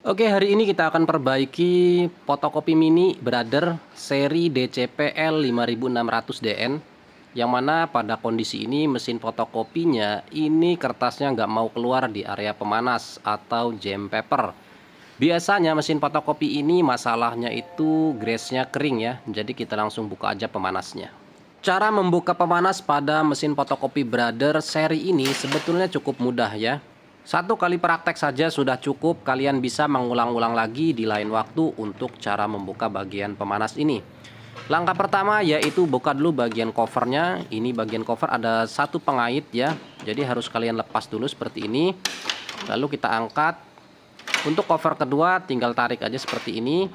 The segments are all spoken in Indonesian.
Oke, hari ini kita akan perbaiki fotokopi mini Brother seri DCP L5600DN, yang mana pada kondisi ini mesin fotokopinya ini kertasnya nggak mau keluar di area pemanas atau jam paper. Biasanya mesin fotokopi ini masalahnya itu grease-nya kering ya, jadi kita langsung buka aja pemanasnya. Cara membuka pemanas pada mesin fotokopi Brother seri ini sebetulnya cukup mudah ya. Satu kali praktek saja sudah cukup, kalian bisa mengulang-ulang lagi di lain waktu untuk cara membuka bagian pemanas ini. Langkah pertama yaitu buka dulu bagian covernya. Ini bagian cover ada satu pengait ya, jadi harus kalian lepas dulu seperti ini. Lalu kita angkat. Untuk cover kedua tinggal tarik aja seperti ini.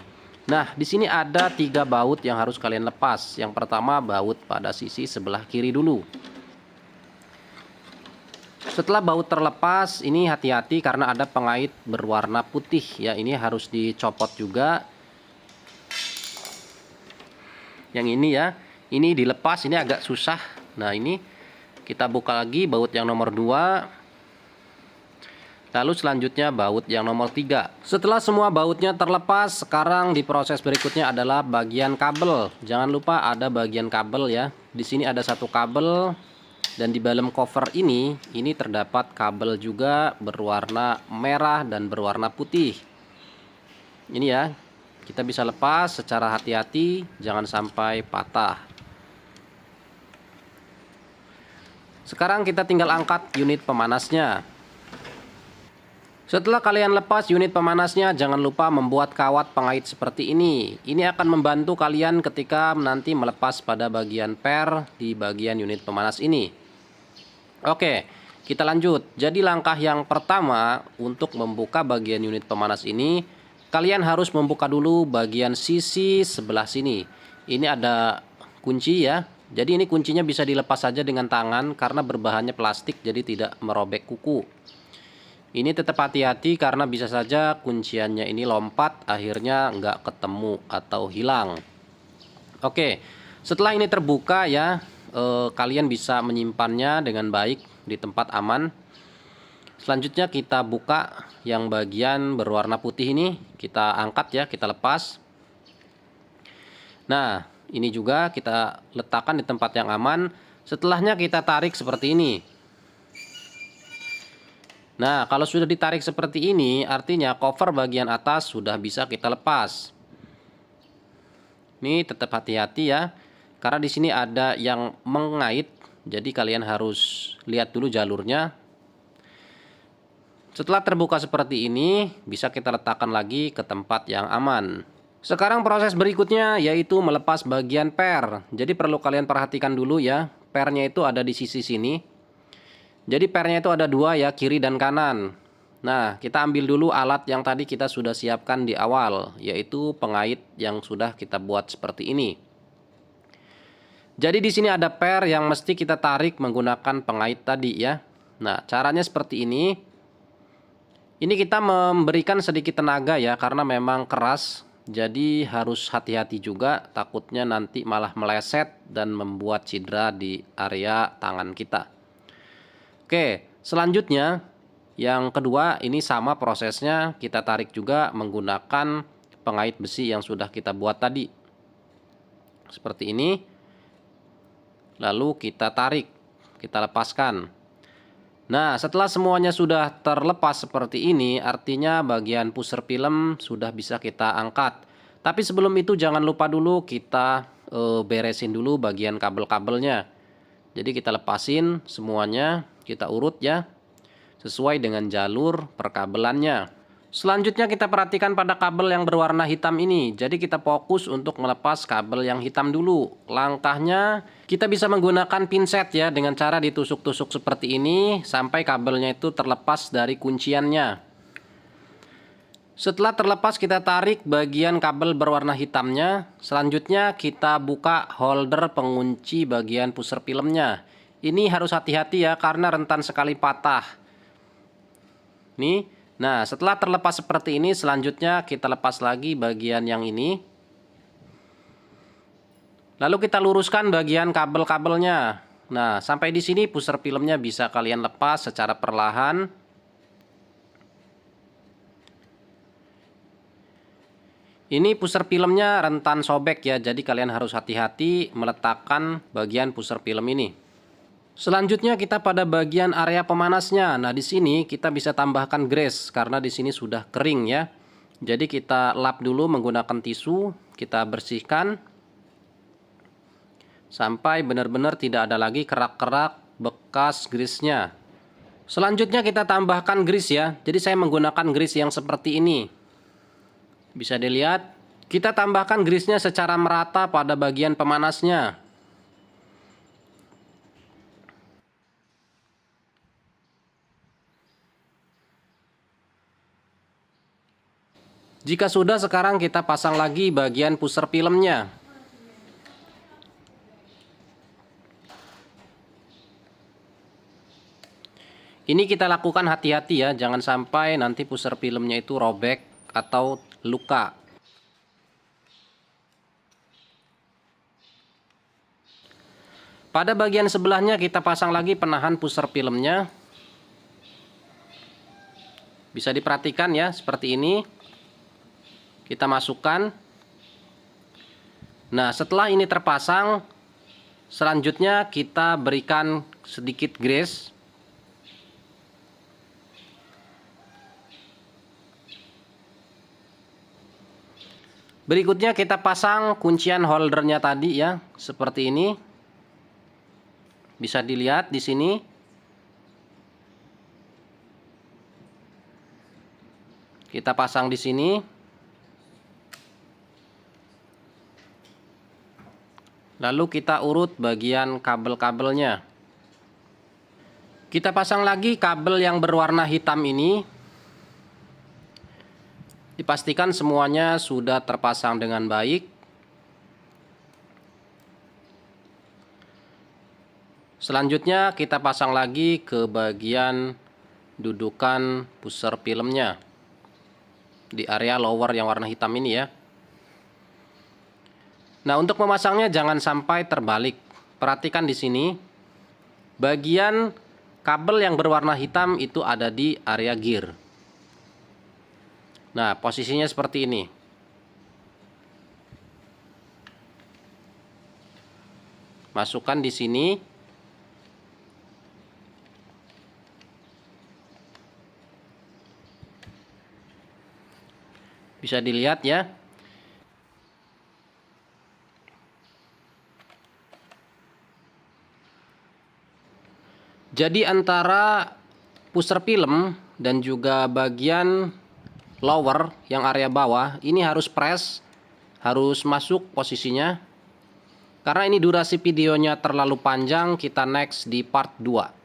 Nah, di sini ada 3 baut yang harus kalian lepas. Yang pertama baut pada sisi sebelah kiri dulu. Setelah baut terlepas, ini hati-hati karena ada pengait berwarna putih ya, ini harus dicopot juga. Yang ini ya, ini dilepas, ini agak susah. Nah, ini kita buka lagi baut yang nomor 2. Lalu selanjutnya baut yang nomor 3. Setelah semua bautnya terlepas, sekarang di proses berikutnya adalah bagian kabel. Jangan lupa ada bagian kabel ya. Di sini ada satu kabel. Dan di dalam cover ini terdapat kabel juga berwarna merah dan berwarna putih. Ini ya, kita bisa lepas secara hati-hati, jangan sampai patah. Sekarang kita tinggal angkat unit pemanasnya. Setelah kalian lepas unit pemanasnya, jangan lupa membuat kawat pengait seperti ini. Ini akan membantu kalian ketika nanti melepas pada bagian per di bagian unit pemanas ini. Oke, kita lanjut. Jadi langkah yang pertama untuk membuka bagian unit pemanas ini, kalian harus membuka dulu bagian sisi sebelah sini. Ini ada kunci ya. Jadi ini kuncinya bisa dilepas saja dengan tangan karena berbahannya plastik, jadi tidak merobek kuku. Ini tetap hati-hati karena bisa saja kunciannya ini lompat, akhirnya nggak ketemu atau hilang. Oke, setelah ini terbuka ya, kalian bisa menyimpannya dengan baik di tempat aman. Selanjutnya kita buka yang bagian berwarna putih ini, kita angkat ya, kita lepas. Nah, ini juga kita letakkan di tempat yang aman. Setelahnya kita tarik seperti ini. Nah, kalau sudah ditarik seperti ini, artinya cover bagian atas sudah bisa kita lepas. Ini tetap hati-hati ya, karena di sini ada yang mengait, jadi kalian harus lihat dulu jalurnya. Setelah terbuka seperti ini, bisa kita letakkan lagi ke tempat yang aman. Sekarang proses berikutnya yaitu melepas bagian per. Jadi perlu kalian perhatikan dulu ya, pernya itu ada di sisi sini. Jadi pernya itu ada 2 ya, kiri dan kanan. Nah, kita ambil dulu alat yang tadi kita sudah siapkan di awal, yaitu pengait yang sudah kita buat seperti ini. Jadi di sini ada per yang mesti kita tarik menggunakan pengait tadi ya. Nah, caranya seperti ini. Ini kita memberikan sedikit tenaga ya, karena memang keras. Jadi harus hati-hati juga, takutnya nanti malah meleset dan membuat cedera di area tangan kita. Oke, selanjutnya yang kedua ini sama prosesnya, kita tarik juga menggunakan pengait besi yang sudah kita buat tadi. Seperti ini. Lalu kita tarik, kita lepaskan. Nah, setelah semuanya sudah terlepas seperti ini, artinya bagian pusher film sudah bisa kita angkat. Tapi sebelum itu jangan lupa dulu kita beresin dulu bagian kabel-kabelnya. Jadi kita lepasin semuanya, kita urut ya, sesuai dengan jalur perkabelannya. Selanjutnya kita perhatikan pada kabel yang berwarna hitam ini. Jadi kita fokus untuk melepas kabel yang hitam dulu. Langkahnya kita bisa menggunakan pinset ya, dengan cara ditusuk-tusuk seperti ini sampai kabelnya itu terlepas dari kunciannya. Setelah terlepas kita tarik bagian kabel berwarna hitamnya. Selanjutnya kita buka holder pengunci bagian pusher filmnya. Ini harus hati-hati ya karena rentan sekali patah. Nih, nah setelah terlepas seperti ini, selanjutnya kita lepas lagi bagian yang ini. Lalu kita luruskan bagian kabel-kabelnya. Nah, sampai di sini pusher filmnya bisa kalian lepas secara perlahan. Ini pusher filmnya rentan sobek ya, jadi kalian harus hati-hati meletakkan bagian pusher film ini. Selanjutnya kita pada bagian area pemanasnya. Nah, di sini kita bisa tambahkan grease karena di sini sudah kering ya. Jadi kita lap dulu menggunakan tisu, kita bersihkan sampai benar-benar tidak ada lagi kerak-kerak bekas grease-nya. Selanjutnya kita tambahkan grease ya. Jadi saya menggunakan grease yang seperti ini. Bisa dilihat, kita tambahkan grease-nya secara merata pada bagian pemanasnya. Jika sudah, sekarang kita pasang lagi bagian pusher filmnya. Ini kita lakukan hati-hati ya, jangan sampai nanti pusher filmnya itu robek atau luka. Pada bagian sebelahnya kita pasang lagi penahan pusher filmnya. Bisa diperhatikan ya, seperti ini. Kita masukkan. Nah, setelah ini terpasang, selanjutnya kita berikan sedikit grease. Berikutnya kita pasang kuncian holdernya tadi ya, seperti ini. Bisa dilihat di sini. Kita pasang di sini. Lalu kita urut bagian kabel-kabelnya. Kita pasang lagi kabel yang berwarna hitam ini. Dipastikan semuanya sudah terpasang dengan baik. Selanjutnya kita pasang lagi ke bagian dudukan pusher filmnya di area lower yang warna hitam ini ya. Nah, untuk memasangnya jangan sampai terbalik. Perhatikan di sini. Bagian kabel yang berwarna hitam itu ada di area gear. Nah, posisinya seperti ini. Masukkan di sini. Bisa dilihat ya. Jadi antara pusher film dan juga bagian lower yang area bawah ini harus press, harus masuk posisinya. Karena ini durasi videonya terlalu panjang, kita next di part 2.